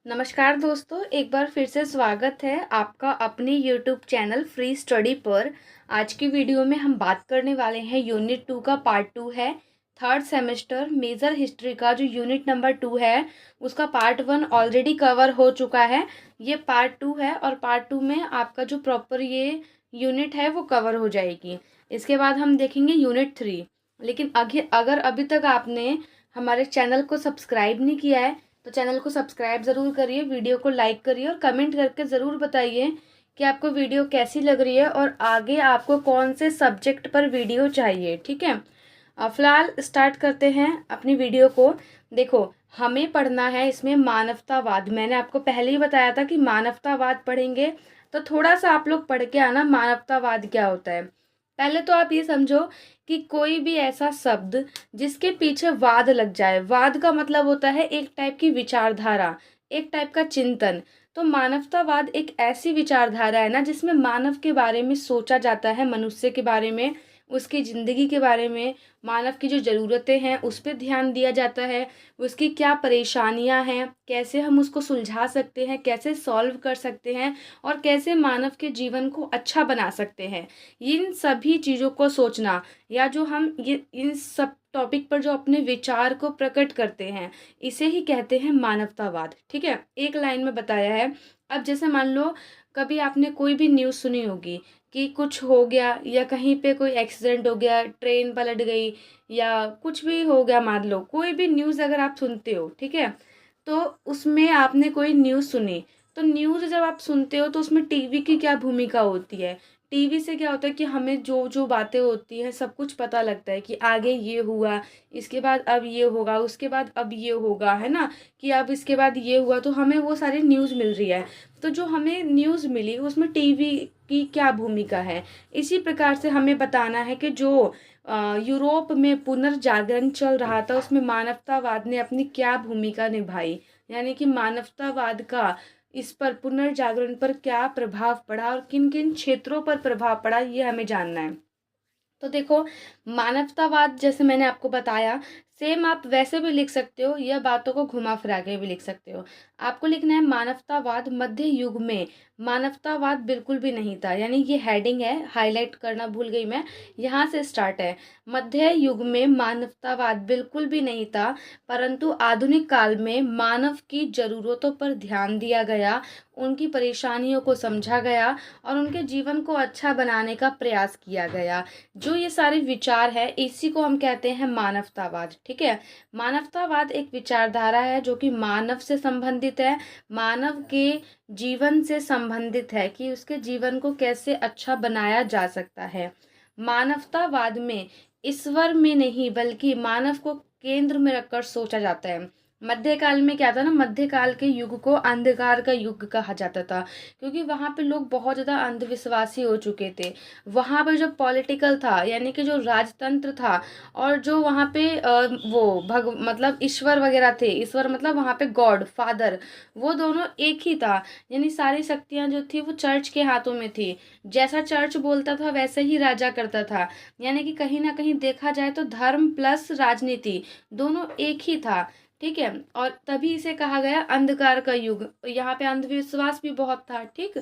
नमस्कार दोस्तों, एक बार फिर से स्वागत है आपका अपने यूट्यूब चैनल फ्री स्टडी पर। आज की वीडियो में हम बात करने वाले हैं यूनिट 2 का पार्ट 2 है। थर्ड सेमेस्टर मेजर हिस्ट्री का जो यूनिट नंबर 2 है उसका पार्ट 1 ऑलरेडी कवर हो चुका है। ये पार्ट 2 है और पार्ट 2 में आपका जो प्रॉपर ये यूनिट है वो कवर हो जाएगी। इसके बाद हम देखेंगे यूनिट 3। लेकिन अगर अभी तक आपने हमारे चैनल को सब्सक्राइब नहीं किया है तो चैनल को सब्सक्राइब ज़रूर करिए, वीडियो को लाइक करिए और कमेंट करके ज़रूर बताइए कि आपको वीडियो कैसी लग रही है और आगे आपको कौन से सब्जेक्ट पर वीडियो चाहिए। ठीक है, फ़िलहाल स्टार्ट करते हैं अपनी वीडियो को। देखो, हमें पढ़ना है इसमें मानवतावाद। मैंने आपको पहले ही बताया था कि मानवतावाद पढ़ेंगे, तो थोड़ा सा आप लोग पढ़ के आना मानवतावाद क्या होता है। पहले तो आप ये समझो कि कोई भी ऐसा शब्द जिसके पीछे वाद लग जाए, वाद का मतलब होता है एक टाइप की विचारधारा, एक टाइप का चिंतन। तो मानवतावाद एक ऐसी विचारधारा है ना जिसमें मानव के बारे में सोचा जाता है, मनुष्य के बारे में, उसकी ज़िंदगी के बारे में, मानव की जो ज़रूरतें हैं उस पर ध्यान दिया जाता है, उसकी क्या परेशानियां हैं, कैसे हम उसको सुलझा सकते हैं, कैसे सॉल्व कर सकते हैं और कैसे मानव के जीवन को अच्छा बना सकते हैं। इन सभी चीज़ों को सोचना, या जो हम ये इन सब टॉपिक पर जो अपने विचार को प्रकट करते हैं, इसे ही कहते हैं मानवतावाद। ठीक है, एक लाइन में बताया है। अब जैसे मान लो कभी आपने कोई भी न्यूज़ सुनी होगी कि कुछ हो गया या कहीं पे कोई एक्सीडेंट हो गया, ट्रेन पलट गई या कुछ भी हो गया, मान लो कोई भी न्यूज़ अगर आप सुनते हो, ठीक है, तो उसमें आपने कोई न्यूज़ सुनी, तो न्यूज़ जब आप सुनते हो तो उसमें टीवी की क्या भूमिका होती है। टीवी से क्या होता है कि हमें जो जो बातें होती हैं सब कुछ पता लगता है कि आगे ये हुआ, इसके बाद अब ये होगा, उसके बाद अब ये होगा, है ना, कि अब इसके बाद ये हुआ, तो हमें वो सारी न्यूज़ मिल रही है। तो जो हमें न्यूज़ मिली उसमें टीवी की क्या भूमिका है। इसी प्रकार से हमें बताना है कि जो यूरोप में पुनर्जागरण चल रहा था उसमें मानवतावाद ने अपनी क्या भूमिका निभाई, यानी कि मानवतावाद का इस पर, पुनर्जागरण पर क्या प्रभाव पड़ा और किन किन क्षेत्रों पर प्रभाव पड़ा, ये हमें जानना है। तो देखो, मानवतावाद जैसे मैंने आपको बताया, सेम आप वैसे भी लिख सकते हो या बातों को घुमा फिरा के भी लिख सकते हो। आपको लिखना है मानवतावाद मध्य युग में मानवतावाद बिल्कुल भी नहीं था, यानी ये हेडिंग है, हाईलाइट करना भूल गई मैं, यहाँ से स्टार्ट है। मध्य युग में मानवतावाद बिल्कुल भी नहीं था, परंतु आधुनिक काल में मानव की ज़रूरतों पर ध्यान दिया गया, उनकी परेशानियों को समझा गया और उनके जीवन को अच्छा बनाने का प्रयास किया गया। जो ये सारे विचार है इसी को हम कहते हैं मानवतावाद। ठीक है, मानवतावाद एक विचारधारा है जो कि मानव से संबंधित है, मानव के जीवन से संबंधित है कि उसके जीवन को कैसे अच्छा बनाया जा सकता है। मानवतावाद में ईश्वर में नहीं बल्कि मानव को केंद्र में रखकर सोचा जाता है। मध्यकाल में क्या था ना, मध्यकाल के युग को अंधकार का युग कहा जाता था, क्योंकि वहाँ पे लोग बहुत ज़्यादा अंधविश्वासी हो चुके थे। वहाँ पे जो पॉलिटिकल था, यानी कि जो राजतंत्र था, और जो वहाँ पे वो मतलब ईश्वर वगैरह थे, ईश्वर मतलब वहाँ पे गॉड फादर, वो दोनों एक ही था। यानी सारी शक्तियाँ जो थी वो चर्च के हाथों में थी। जैसा चर्च बोलता था वैसे ही राजा करता था। यानी कि कहीं ना कहीं देखा जाए तो धर्म प्लस राजनीति दोनों एक ही था। ठीक है, और तभी इसे कहा गया अंधकार का युग। यहाँ पे अंधविश्वास भी बहुत था। ठीक,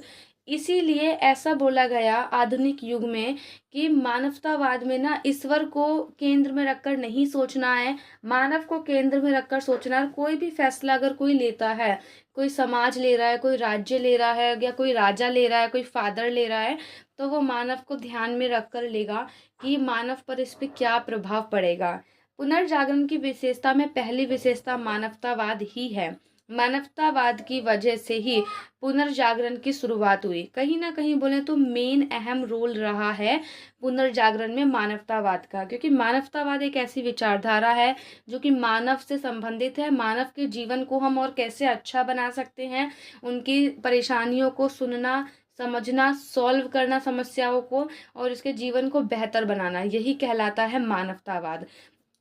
इसीलिए ऐसा बोला गया आधुनिक युग में कि मानवतावाद में ना ईश्वर को केंद्र में रखकर नहीं सोचना है, मानव को केंद्र में रखकर सोचना है। कोई भी फैसला अगर कोई लेता है, कोई समाज ले रहा है, कोई राज्य ले रहा है, या कोई राजा ले रहा है, कोई फादर ले रहा है, तो वो मानव को ध्यान में रखकर लेगा कि मानव पर इस पर क्या प्रभाव पड़ेगा। पुनर्जागरण की विशेषता में पहली विशेषता मानवतावाद ही है। मानवतावाद की वजह से ही पुनर्जागरण की शुरुआत हुई। कहीं ना कहीं बोले तो मेन अहम रोल रहा है पुनर्जागरण में मानवतावाद का, क्योंकि मानवतावाद एक ऐसी विचारधारा है जो कि मानव से संबंधित है। मानव के जीवन को हम और कैसे अच्छा बना सकते हैं, उनकी परेशानियों को सुनना, समझना, सॉल्व करना समस्याओं को, और इसके जीवन को बेहतर बनाना, यही कहलाता है मानवतावाद।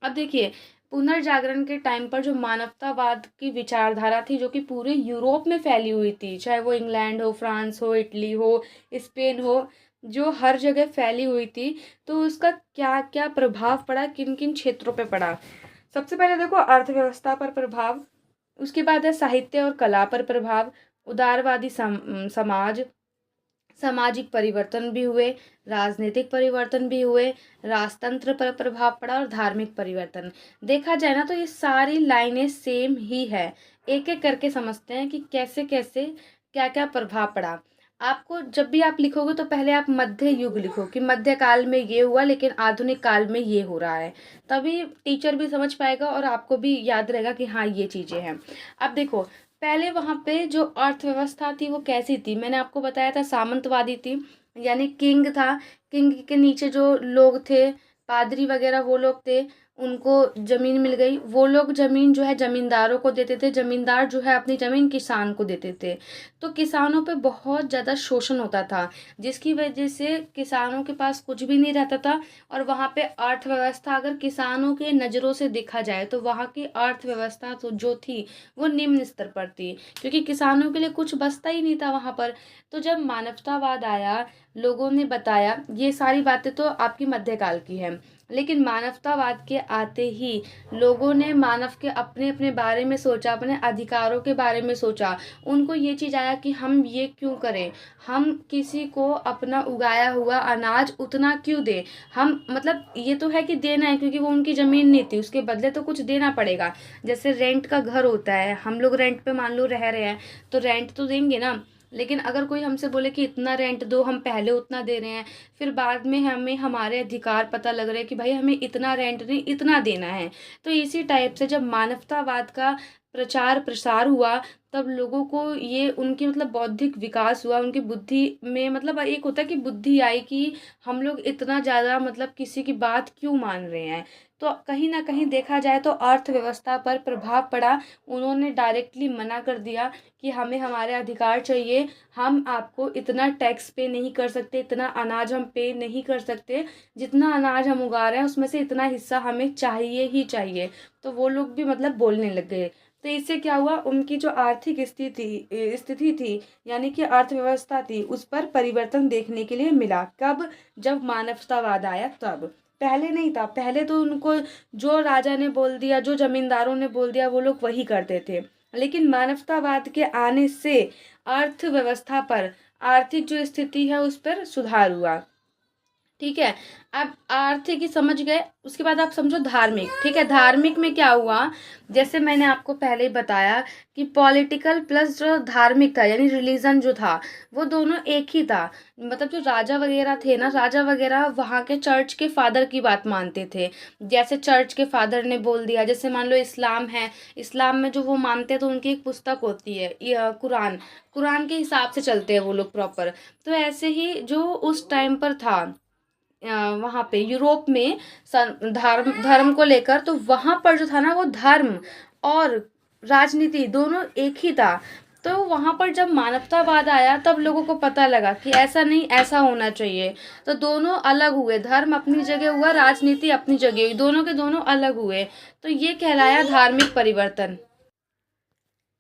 अब देखिए, पुनर्जागरण के टाइम पर जो मानवतावाद की विचारधारा थी जो कि पूरे यूरोप में फैली हुई थी, चाहे वो इंग्लैंड हो, फ्रांस हो, इटली हो, स्पेन हो, जो हर जगह फैली हुई थी, तो उसका क्या क्या प्रभाव पड़ा, किन किन क्षेत्रों पे पड़ा। सबसे पहले देखो, अर्थव्यवस्था पर प्रभाव। उसके बाद है साहित्य और कला पर प्रभाव, उदारवादी समाज, सामाजिक परिवर्तन भी हुए, राजनीतिक परिवर्तन भी हुए, राजतंत्र पर प्रभाव पड़ा और धार्मिक परिवर्तन। देखा जाए ना तो ये सारी लाइनें सेम ही है। एक एक करके समझते हैं कि कैसे कैसे क्या क्या प्रभाव पड़ा। आपको जब भी आप लिखोगे तो पहले आप मध्य युग लिखो कि मध्य काल में ये हुआ लेकिन आधुनिक काल में ये हो रहा है, तभी टीचर भी समझ पाएगा और आपको भी याद रहेगा कि हाँ ये चीज़ें हैं। अब देखो, पहले वहाँ पे जो अर्थव्यवस्था थी वो कैसी थी, मैंने आपको बताया था सामंतवादी थी, यानी किंग था, किंग के नीचे जो लोग थे, पादरी वगैरह वो लोग थे, उनको ज़मीन मिल गई। वो लोग ज़मीन जो है ज़मींदारों को देते थे, ज़मींदार जो है अपनी ज़मीन किसान को देते थे। तो किसानों पे बहुत ज़्यादा शोषण होता था, जिसकी वजह से किसानों के पास कुछ भी नहीं रहता था। और वहाँ पे अर्थव्यवस्था अगर किसानों के नज़रों से देखा जाए तो वहाँ की अर्थव्यवस्था तो जो थी वो निम्न स्तर पर थी, क्योंकि किसानों के लिए कुछ बचता ही नहीं था वहाँ पर। तो जब मानवतावाद आया, लोगों ने बताया, ये सारी बातें तो आपकी मध्यकाल की है, लेकिन मानवतावाद के आते ही लोगों ने मानव के अपने अपने बारे में सोचा, अपने अधिकारों के बारे में सोचा। उनको ये चीज़ आया कि हम ये क्यों करें, हम किसी को अपना उगाया हुआ अनाज उतना क्यों दें, हम मतलब ये तो है कि देना है क्योंकि वो उनकी ज़मीन नहीं थी, उसके बदले तो कुछ देना पड़ेगा। जैसे रेंट का घर होता है, हम लोग रेंट पे मान लो रह रहे हैं तो रेंट तो देंगे ना, लेकिन अगर कोई हमसे बोले कि इतना रेंट दो, हम पहले उतना दे रहे हैं, फिर बाद में हमें हमारे अधिकार पता लग रहे हैं कि भाई हमें इतना रेंट नहीं इतना देना है। तो इसी टाइप से जब मानवतावाद का प्रचार प्रसार हुआ तब लोगों को ये उनकी मतलब बौद्धिक विकास हुआ, उनकी बुद्धि में मतलब एक होता है कि बुद्धि आई कि हम लोग इतना ज़्यादा मतलब किसी की बात क्यों मान रहे हैं। तो कहीं ना कहीं देखा जाए तो अर्थव्यवस्था पर प्रभाव पड़ा। उन्होंने डायरेक्टली मना कर दिया कि हमें हमारे अधिकार चाहिए, हम आपको इतना टैक्स पे नहीं कर सकते, इतना अनाज हम पे नहीं कर सकते, जितना अनाज हम उगा रहे हैं उसमें से इतना हिस्सा हमें चाहिए ही चाहिए। तो वो लोग भी मतलब बोलने लग गए। तो इससे क्या हुआ, उनकी जो आर्थिक स्थिति थी यानी कि अर्थव्यवस्था थी उस पर परिवर्तन देखने के लिए मिला। कब? जब मानवतावाद आया तब। पहले नहीं था, पहले तो उनको जो राजा ने बोल दिया, जो जमींदारों ने बोल दिया वो लोग वही करते थे। लेकिन मानवतावाद के आने से अर्थव्यवस्था पर, आर्थिक जो स्थिति है उस पर सुधार हुआ। ठीक है, अब आर्थिक ही समझ गए, उसके बाद आप समझो धार्मिक। ठीक है, धार्मिक में क्या हुआ, जैसे मैंने आपको पहले ही बताया कि पॉलिटिकल प्लस जो धार्मिक था यानी रिलीजन जो था वो दोनों एक ही था। मतलब जो राजा वगैरह थे ना, राजा वगैरह वहाँ के चर्च के फादर की बात मानते थे। जैसे चर्च के फादर ने बोल दिया, जैसे मान लो इस्लाम है, इस्लाम में जो वो मानते हैं तो उनकी एक पुस्तक होती है कुरान, कुरान के हिसाब से चलते हैं वो लोग प्रॉपर। तो ऐसे ही जो उस टाइम पर था वहाँ पे यूरोप में धर्म धर्म को लेकर, तो वहाँ पर जो था ना वो धर्म और राजनीति दोनों एक ही था। तो वहाँ पर जब मानवतावाद आया तब लोगों को पता लगा कि ऐसा नहीं, ऐसा होना चाहिए। तो दोनों अलग हुए, धर्म अपनी जगह हुआ, राजनीति अपनी जगह हुई, दोनों के दोनों अलग हुए। तो ये कहलाया धार्मिक परिवर्तन।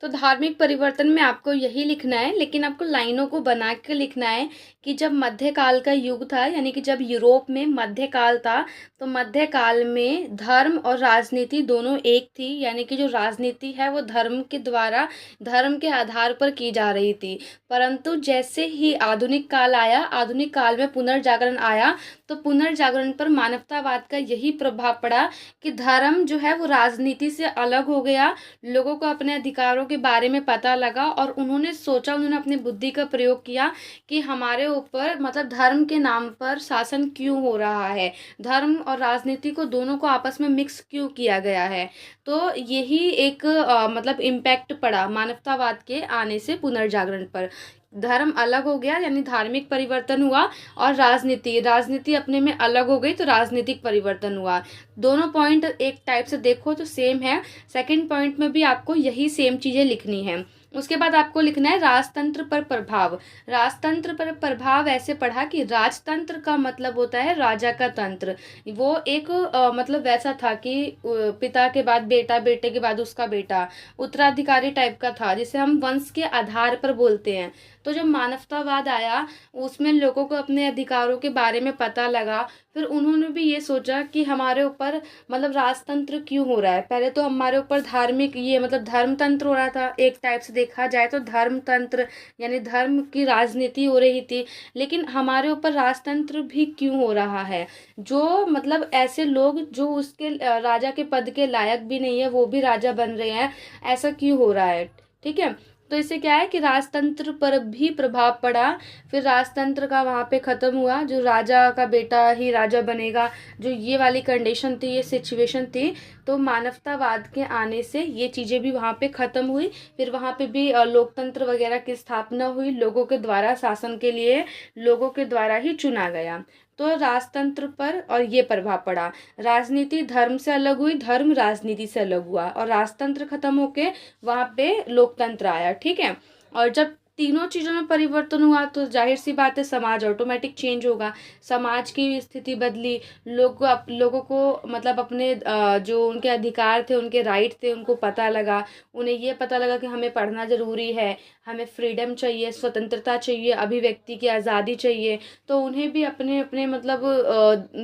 तो धार्मिक परिवर्तन में आपको यही लिखना है, लेकिन आपको लाइनों को बना के लिखना है कि जब मध्यकाल का युग था यानी कि जब यूरोप में मध्यकाल था, तो मध्यकाल में धर्म और राजनीति दोनों एक थी, यानी कि जो राजनीति है वो धर्म के द्वारा, धर्म के आधार पर की जा रही थी। परंतु जैसे ही आधुनिक काल आया, आधुनिक काल में पुनर्जागरण आया, तो पुनर्जागरण पर मानवतावाद का यही प्रभाव पड़ा कि धर्म जो है वो राजनीति से अलग हो गया। लोगों को अपने अधिकारों के बारे में पता लगा और उन्होंने सोचा, उन्होंने अपनी बुद्धि का प्रयोग किया कि हमारे ऊपर मतलब धर्म के नाम पर शासन क्यों हो रहा है, धर्म और राजनीति को दोनों को आपस में मिक्स क्यों किया गया है। तो यही एक मतलब इम्पैक्ट पड़ा मानवतावाद के आने से पुनर्जागरण पर। धर्म अलग हो गया यानी धार्मिक परिवर्तन हुआ, और राजनीति राजनीति अपने में अलग हो गई तो राजनीतिक परिवर्तन हुआ। दोनों पॉइंट एक टाइप से देखो तो सेम है। सेकंड पॉइंट में भी आपको यही सेम चीज़ें लिखनी है। उसके बाद आपको लिखना है राजतंत्र पर प्रभाव। राजतंत्र पर प्रभाव ऐसे पढ़ा कि राजतंत्र का मतलब होता है राजा का तंत्र। वो एक मतलब वैसा था कि पिता के बाद बेटा, बेटे के बाद उसका बेटा, उत्तराधिकारी टाइप का था, जिसे हम वंश के आधार पर बोलते हैं। तो जब मानवतावाद आया, उसमें लोगों को अपने अधिकारों के बारे में पता लगा। फिर उन्होंने भी ये सोचा कि हमारे ऊपर मतलब राजतंत्र क्यों हो रहा है। पहले तो हमारे ऊपर धार्मिक ये मतलब धर्मतंत्र हो रहा था, एक टाइप से देखा जाए तो धर्मतंत्र यानी धर्म की राजनीति हो रही थी। लेकिन हमारे ऊपर राजतंत्र भी क्यों हो रहा है? जो मतलब ऐसे लोग जो उसके राजा के पद के लायक भी नहीं है, वो भी राजा बन रहे हैं, ऐसा क्यों हो रहा है? ठीक है। तो इससे क्या है कि राजतंत्र पर भी प्रभाव पड़ा। फिर राजतंत्र का वहाँ पे ख़त्म हुआ, जो राजा का बेटा ही राजा बनेगा, जो ये वाली कंडीशन थी, ये सिचुएशन थी। तो मानवतावाद के आने से ये चीज़ें भी वहाँ पे ख़त्म हुई। फिर वहाँ पे भी लोकतंत्र वगैरह की स्थापना हुई, लोगों के द्वारा शासन के लिए लोगों के द्वारा ही चुना गया। तो राजतंत्र पर और ये प्रभाव पड़ा। राजनीति धर्म से अलग हुई, धर्म राजनीति से अलग हुआ, और राजतंत्र खत्म होके वहाँ पे लोकतंत्र आया। ठीक है। और जब तीनों चीज़ों में परिवर्तन हुआ तो जाहिर सी बात है समाज ऑटोमेटिक चेंज होगा। समाज की स्थिति बदली, लोगों को मतलब अपने जो उनके अधिकार थे, उनके राइट थे, उनको पता लगा। उन्हें ये पता लगा कि हमें पढ़ना ज़रूरी है, हमें फ्रीडम चाहिए, स्वतंत्रता चाहिए, अभिव्यक्ति की आज़ादी चाहिए। तो उन्हें भी अपने अपने मतलब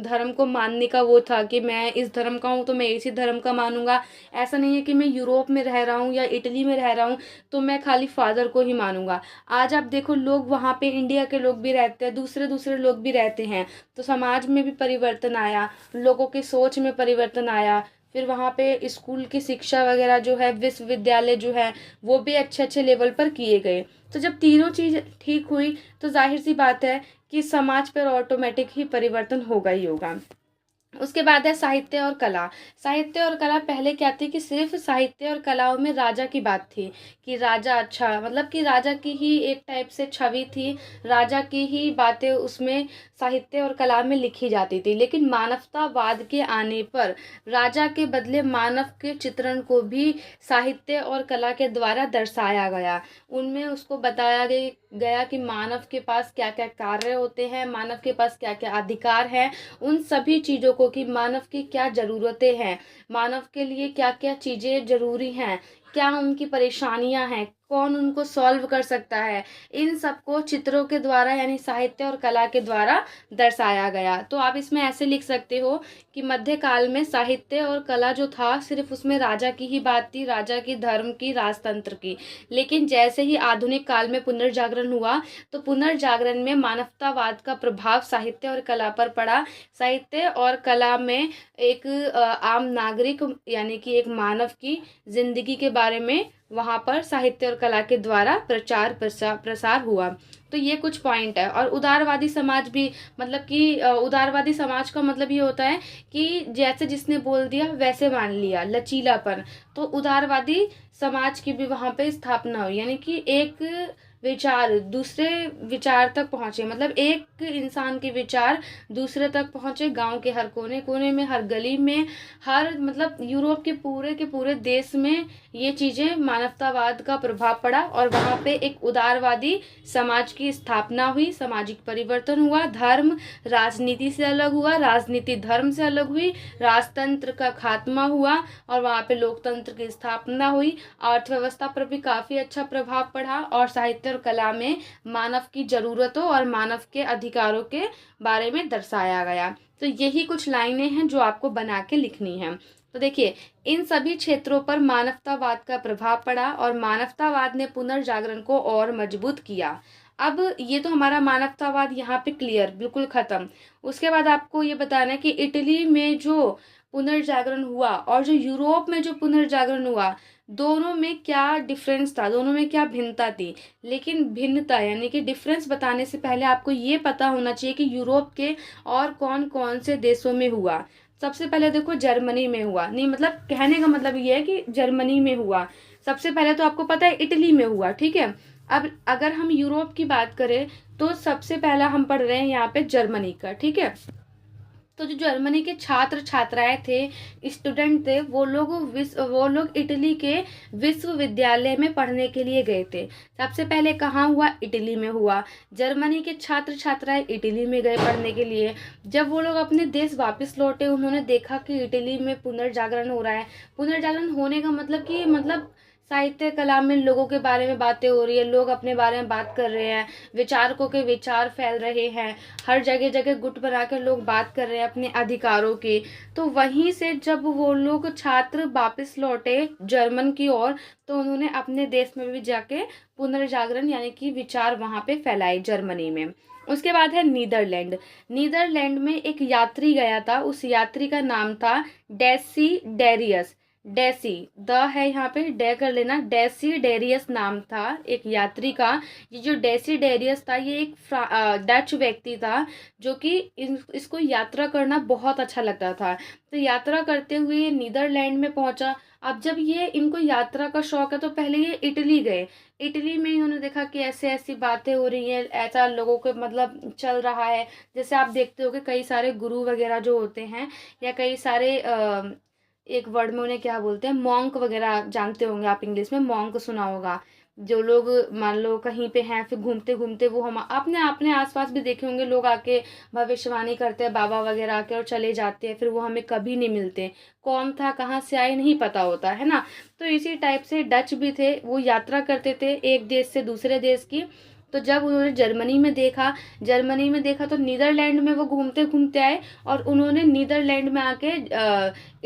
धर्म को मानने का वो था कि मैं इस धर्म का हूँ तो मैं इसी धर्म का मानूंगा। ऐसा नहीं है कि मैं यूरोप में रह रहा हूँ या इटली में रह रहा हूँ तो मैं खाली फादर को ही मानूंगा। आज आप देखो, लोग वहाँ पे इंडिया के लोग भी रहते हैं, दूसरे दूसरे लोग भी रहते हैं। तो समाज में भी परिवर्तन आया, लोगों की सोच में परिवर्तन आया। फिर वहाँ पे स्कूल की शिक्षा वगैरह जो है, विश्वविद्यालय जो है, वो भी अच्छे अच्छे लेवल पर किए गए। तो जब तीनों चीज़ ठीक हुई तो जाहिर सी बात है कि समाज पर ऑटोमेटिक ही परिवर्तन होगा ही होगा। उसके बाद है साहित्य और कला। साहित्य और कला पहले क्या थी कि सिर्फ साहित्य और कलाओं में राजा की बात थी, कि राजा अच्छा मतलब कि राजा की ही एक टाइप से छवि थी, राजा की ही बातें उसमें साहित्य और कला में लिखी जाती थी। लेकिन मानवतावाद के आने पर राजा के बदले मानव के चित्रण को भी साहित्य और कला के द्वारा दर्शाया गया। उनमें उसको बताया गया कि मानव के पास क्या क्या कार्य होते हैं, मानव के पास क्या क्या अधिकार हैं, उन सभी चीज़ों को, कि मानव की क्या ज़रूरतें हैं, मानव के लिए क्या क्या चीज़ें ज़रूरी हैं, क्या उनकी परेशानियां हैं, कौन उनको सॉल्व कर सकता है, इन सबको चित्रों के द्वारा यानी साहित्य और कला के द्वारा दर्शाया गया। तो आप इसमें ऐसे लिख सकते हो कि मध्यकाल में साहित्य और कला जो था सिर्फ उसमें राजा की ही बात थी, राजा की, धर्म की, राजतंत्र की। लेकिन जैसे ही आधुनिक काल में पुनर्जागरण हुआ तो पुनर्जागरण में मानवतावाद का प्रभाव साहित्य और कला पर पड़ा। साहित्य और कला में एक आम नागरिक यानी कि एक मानव की जिंदगी के बारे में वहाँ पर साहित्य और कला के द्वारा प्रचार प्रसार हुआ। तो ये कुछ पॉइंट है। और उदारवादी समाज भी, मतलब कि उदारवादी समाज का मतलब ये होता है कि जैसे जिसने बोल दिया वैसे मान लिया, लचीलापन। तो उदारवादी समाज की भी वहाँ पे स्थापना हुई, यानी कि एक विचार दूसरे विचार तक पहुँचे, मतलब एक इंसान के विचार दूसरे तक पहुँचे, गांव के हर कोने कोने में, हर गली में, हर मतलब यूरोप के पूरे देश में ये चीज़ें, मानवतावाद का प्रभाव पड़ा और वहाँ पे एक उदारवादी समाज की स्थापना हुई, सामाजिक परिवर्तन हुआ, धर्म राजनीति से अलग हुआ, राजनीति धर्म से अलग हुई, राजतंत्र का खात्मा हुआ और वहाँ पे लोकतंत्र की स्थापना हुई। अर्थव्यवस्था पर भी काफ़ी अच्छा प्रभाव पड़ा और साहित्य और कला में मानव की ज़रूरतों और मानव के अधिकारों के बारे में दर्शाया गया। तो यही कुछ लाइनें हैं जो आपको बना के लिखनी है। तो देखिए, इन सभी क्षेत्रों पर मानवतावाद का प्रभाव पड़ा और मानवतावाद ने पुनर्जागरण को और मजबूत किया। अब ये तो हमारा मानवतावाद यहाँ पे क्लियर, बिल्कुल ख़त्म। उसके बाद आपको ये बताना है कि इटली में जो पुनर्जागरण हुआ और जो यूरोप में जो पुनर्जागरण हुआ, दोनों में क्या डिफरेंस था, दोनों में क्या भिन्नता थी। लेकिन भिन्नता यानी कि डिफरेंस बताने से पहले आपको ये पता होना चाहिए कि यूरोप के और कौन कौन से देशों में हुआ। सबसे पहले देखो जर्मनी में हुआ, नहीं मतलब कहने का मतलब ये है कि जर्मनी में हुआ। सबसे पहले तो आपको पता है इटली में हुआ, ठीक है। अब अगर हम यूरोप की बात करें तो सबसे पहला हम पढ़ रहे हैं यहाँ पे जर्मनी का, ठीक है। तो जो जर्मनी के छात्र छात्राएं थे, स्टूडेंट थे, वो लोग इटली के विश्वविद्यालय में पढ़ने के लिए गए थे। सबसे पहले कहाँ हुआ? इटली में हुआ। जर्मनी के छात्र छात्राएं इटली में गए पढ़ने के लिए। जब वो लोग अपने देश वापस लौटे, उन्होंने देखा कि इटली में पुनर्जागरण हो रहा है। पुनर्जागरण होने का मतलब कि साहित्य कला में लोगों के बारे में बातें हो रही है, लोग अपने बारे में बात कर रहे हैं, विचारकों के विचार फैल रहे हैं, हर जगह जगह गुट बना कर लोग बात कर रहे हैं अपने अधिकारों की। तो वहीं से जब वो लोग छात्र वापस लौटे जर्मन की ओर, तो उन्होंने अपने देश में भी जाके पुनर्जागरण यानी कि विचार वहाँ पे फैलाए जर्मनी में। उसके बाद है नीदरलैंड। नीदरलैंड में एक यात्री गया था, उस यात्री का नाम था डेसी डेसी, द है यहाँ पे, डे कर लेना। डेसिडेरियस नाम था एक यात्री का। ये जो डेसिडेरियस था, ये एक डच व्यक्ति था, जो कि इसको यात्रा करना बहुत अच्छा लगता था। तो यात्रा करते हुए ये नीदरलैंड में पहुंचा। अब जब ये इनको यात्रा का शौक है, तो पहले ये इटली गए। इटली में इन्होंने देखा कि ऐसे ऐसी बातें हो रही हैं, ऐसा लोगों को चल रहा है। जैसे आप देखते हो कि कई सारे गुरु वगैरह जो होते हैं, या कई सारे एक वर्ड में उन्हें क्या बोलते हैं, मॉन्क वगैरह, जानते होंगे आप, इंग्लिश में मॉन्क सुना होगा। जो लोग मान लो कहीं पे हैं, फिर घूमते घूमते वो हम अपने अपने आसपास भी देखे होंगे, लोग आके भविष्यवाणी करते हैं, बाबा वगैरह आके, और चले जाते हैं, फिर वो हमें कभी नहीं मिलते। कौन था, कहाँ से आए, नहीं पता होता है ना। तो इसी टाइप से डच भी थे, वो यात्रा करते थे एक देश से दूसरे देश की। तो जब उन्होंने जर्मनी में देखा तो नीदरलैंड में वो घूमते घूमते आए, और उन्होंने नीदरलैंड में आके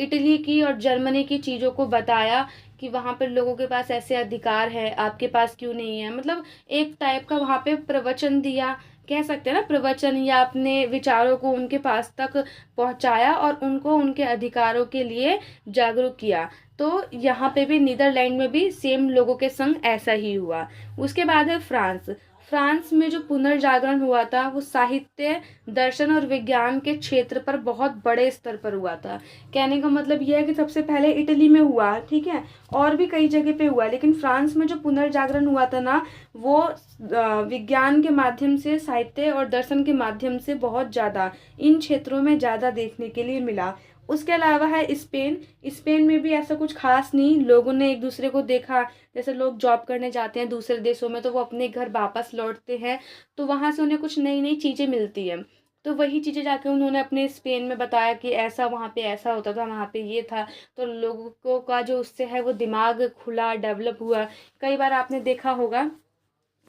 इटली की और जर्मनी की चीज़ों को बताया कि वहाँ पर लोगों के पास ऐसे अधिकार है, आपके पास क्यों नहीं है। एक टाइप का वहाँ पे प्रवचन दिया, कह सकते हैं ना प्रवचन, या अपने विचारों को उनके पास तक पहुँचाया और उनको उनके अधिकारों के लिए जागरूक किया। तो यहाँ पे भी नीदरलैंड में भी सेम लोगों के संग ऐसा ही हुआ। उसके बाद है फ्रांस। फ्रांस में जो पुनर्जागरण हुआ था, वो साहित्य, दर्शन और विज्ञान के क्षेत्र पर बहुत बड़े स्तर पर हुआ था। कहने का मतलब यह है कि सबसे पहले इटली में हुआ, ठीक है, और भी कई जगह पे हुआ, लेकिन फ्रांस में जो पुनर्जागरण हुआ था ना, वो विज्ञान के माध्यम से, साहित्य और दर्शन के माध्यम से बहुत ज़्यादा इन क्षेत्रों में ज़्यादा देखने के लिए मिला। उसके अलावा है स्पेन में भी ऐसा कुछ खास नहीं, लोगों ने एक दूसरे को देखा। जैसे लोग जॉब करने जाते हैं दूसरे देशों में, तो वो अपने घर वापस लौटते हैं, तो वहाँ से उन्हें कुछ नई नई चीज़ें मिलती हैं। तो वही चीज़ें जाके उन्होंने अपने स्पेन में बताया कि ऐसा वहाँ पे ऐसा होता था, वहाँ पे ये था। तो लोगों का जो उससे है वो दिमाग खुला, डेवलप हुआ। कई बार आपने देखा होगा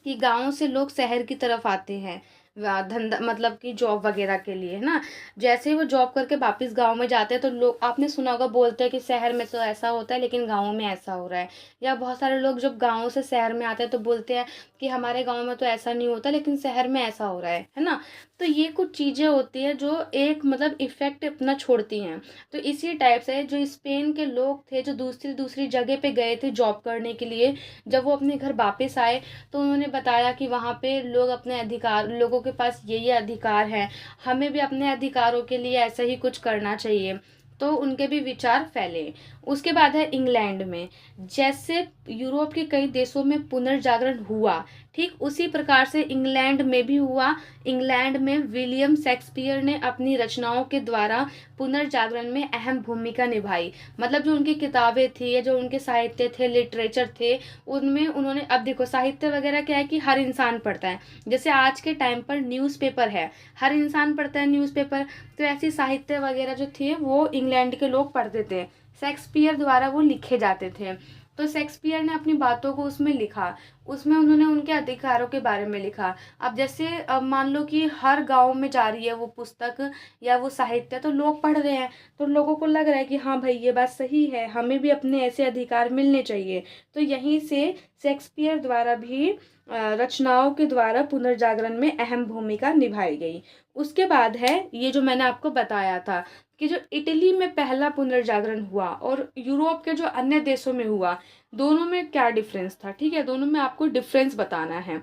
कि गाँव से लोग शहर की तरफ आते हैं धंधा, कि जॉब वगैरह के लिए, है ना। जैसे ही वो जॉब करके वापस गांव में जाते हैं, तो लोग, आपने सुना होगा, बोलते हैं कि शहर में तो ऐसा होता है लेकिन गाँव में ऐसा हो रहा है। या बहुत सारे लोग जब गाँव से शहर में आते हैं तो बोलते हैं कि हमारे गाँव में तो ऐसा नहीं होता लेकिन शहर में ऐसा हो रहा है ना। तो ये कुछ चीज़ें होती है जो एक इफेक्ट अपना छोड़ती हैं। तो इसी टाइप से जो स्पेन के लोग थे, जो दूसरी दूसरी जगह पे गए थे जॉब करने के लिए, जब वो अपने घर वापस आए, तो उन्होंने बताया कि वहाँ पे लोग अपने अधिकार, लोगों के पास ये अधिकार है, हमें भी अपने अधिकारों के लिए ऐसा ही कुछ करना चाहिए। तो उनके भी विचार फैले। उसके बाद है इंग्लैंड में। जैसे यूरोप के कई देशों में पुनर्जागरण हुआ, ठीक उसी प्रकार से इंग्लैंड में भी हुआ। इंग्लैंड में विलियम शेक्सपियर ने अपनी रचनाओं के द्वारा पुनर्जागरण में अहम भूमिका निभाई। जो उनकी किताबें थी या जो उनके साहित्य थे, लिटरेचर थे, उनमें उन्होंने, अब देखो साहित्य वगैरह क्या है कि हर इंसान पढ़ता है। जैसे आज के टाइम पर न्यूज़पेपर है, हर इंसान पढ़ता है न्यूज़पेपर। तो ऐसी साहित्य वगैरह जो थे वो इंग्लैंड के लोग पढ़ते थे, शेक्सपियर द्वारा वो लिखे जाते थे। तो शेक्सपियर ने अपनी बातों को उसमें लिखा, उसमें उन्होंने उनके अधिकारों के बारे में लिखा। अब जैसे मान लो कि हर गांव में जा रही है वो पुस्तक या वो साहित्य, तो लोग पढ़ रहे हैं, तो लोगों को लग रहा है कि हाँ भाई ये बात सही है, हमें भी अपने ऐसे अधिकार मिलने चाहिए। तो यहीं से शेक्सपियर द्वारा भी रचनाओं के द्वारा पुनर्जागरण में अहम भूमिका निभाई गई। उसके बाद है ये जो मैंने आपको बताया था कि जो इटली में पहला पुनर्जागरण हुआ और यूरोप के जो अन्य देशों में हुआ, दोनों में क्या डिफरेंस था, ठीक है, दोनों में आपको डिफरेंस बताना है।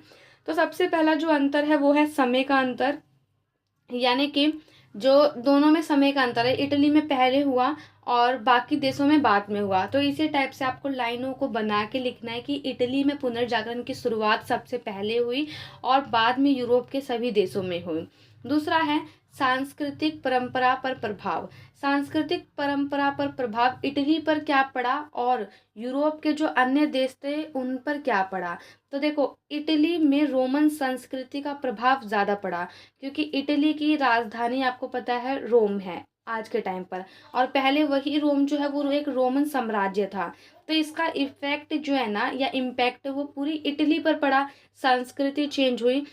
तो सबसे पहला जो अंतर है वो है समय का अंतर, यानी कि जो दोनों में समय का अंतर है, इटली में पहले हुआ और बाकी देशों में बाद में हुआ। तो इसी टाइप से आपको लाइनों को बना के लिखना है कि इटली में पुनर्जागरण की शुरुआत सबसे पहले हुई और बाद में यूरोप के सभी देशों में हुई। दूसरा है सांस्कृतिक परंपरा पर प्रभाव। सांस्कृतिक परंपरा पर प्रभाव इटली पर क्या पड़ा और यूरोप के जो अन्य देश थे उन पर क्या पड़ा। तो देखो, इटली में रोमन संस्कृति का प्रभाव ज़्यादा पड़ा, क्योंकि इटली की राजधानी आपको पता है रोम है आज के टाइम पर, और पहले वही रोम जो है वो एक रोमन साम्राज्य था। तो इसका इफेक्ट जो है ना, या इम्पैक्ट, वो पूरी इटली पर पड़ा। संस्कृति चेंज हुई।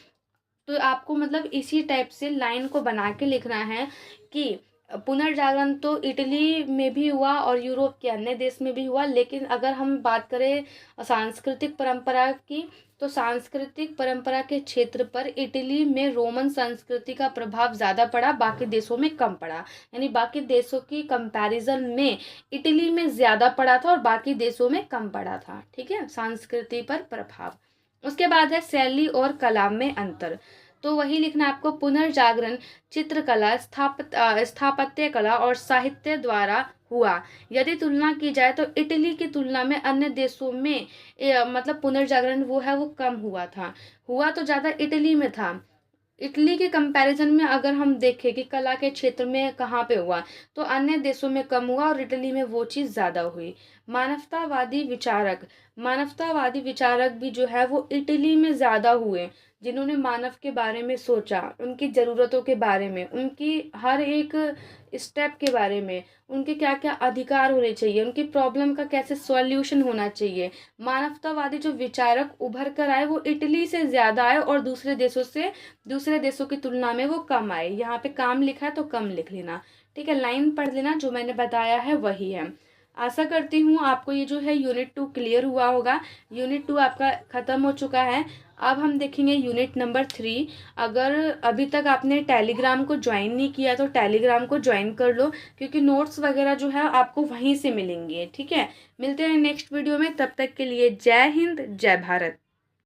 तो आपको मतलब इसी टाइप से लाइन को बना के लिखना है कि पुनर्जागरण तो इटली में भी हुआ और यूरोप के अन्य देश में भी हुआ, लेकिन अगर हम बात करें सांस्कृतिक परंपरा की, तो सांस्कृतिक परंपरा के क्षेत्र पर इटली में रोमन संस्कृति का प्रभाव ज़्यादा पड़ा, बाकी देशों में कम पड़ा। यानी बाकी देशों की कंपैरिजन में इटली में ज़्यादा पड़ा था और बाकी देशों में कम पड़ा था। ठीक है, संस्कृति पर प्रभाव। उसके बाद है शैली और कला में अंतर। तो वही लिखना आपको, पुनर्जागरण चित्रकला, स्थापत्य कला और साहित्य द्वारा हुआ। यदि तुलना की जाए तो इटली की तुलना में अन्य देशों में मतलब पुनर्जागरण वो है वो कम हुआ था। हुआ तो ज़्यादा इटली में था। इटली के कंपैरिजन में अगर हम देखें कि कला के क्षेत्र में कहाँ पे हुआ, तो अन्य देशों में कम हुआ और इटली में वो चीज़ ज़्यादा हुई। मानवतावादी विचारक। मानवतावादी विचारक भी जो है वो इटली में ज़्यादा हुए, जिन्होंने मानव के बारे में सोचा, उनकी ज़रूरतों के बारे में, उनकी हर एक स्टेप के बारे में, उनके क्या क्या अधिकार होने चाहिए, उनकी प्रॉब्लम का कैसे सॉल्यूशन होना चाहिए। मानवतावादी जो विचारक उभर कर आए वो इटली से ज़्यादा आए और दूसरे देशों की तुलना में वो कम आए। यहाँ पे काम लिखा है तो कम लिख लेना। ठीक है, लाइन पढ़ लेना, जो मैंने बताया है वही है। आशा करती हूँ आपको ये जो है यूनिट 2 क्लियर हुआ होगा। यूनिट 2 आपका ख़त्म हो चुका है। अब हम देखेंगे यूनिट नंबर 3। अगर अभी तक आपने टेलीग्राम को ज्वाइन नहीं किया तो टेलीग्राम को ज्वाइन कर लो, क्योंकि नोट्स वगैरह जो है आपको वहीं से मिलेंगे। ठीक है, मिलते हैं नेक्स्ट वीडियो में, तब तक के लिए जय हिंद, जय भारत।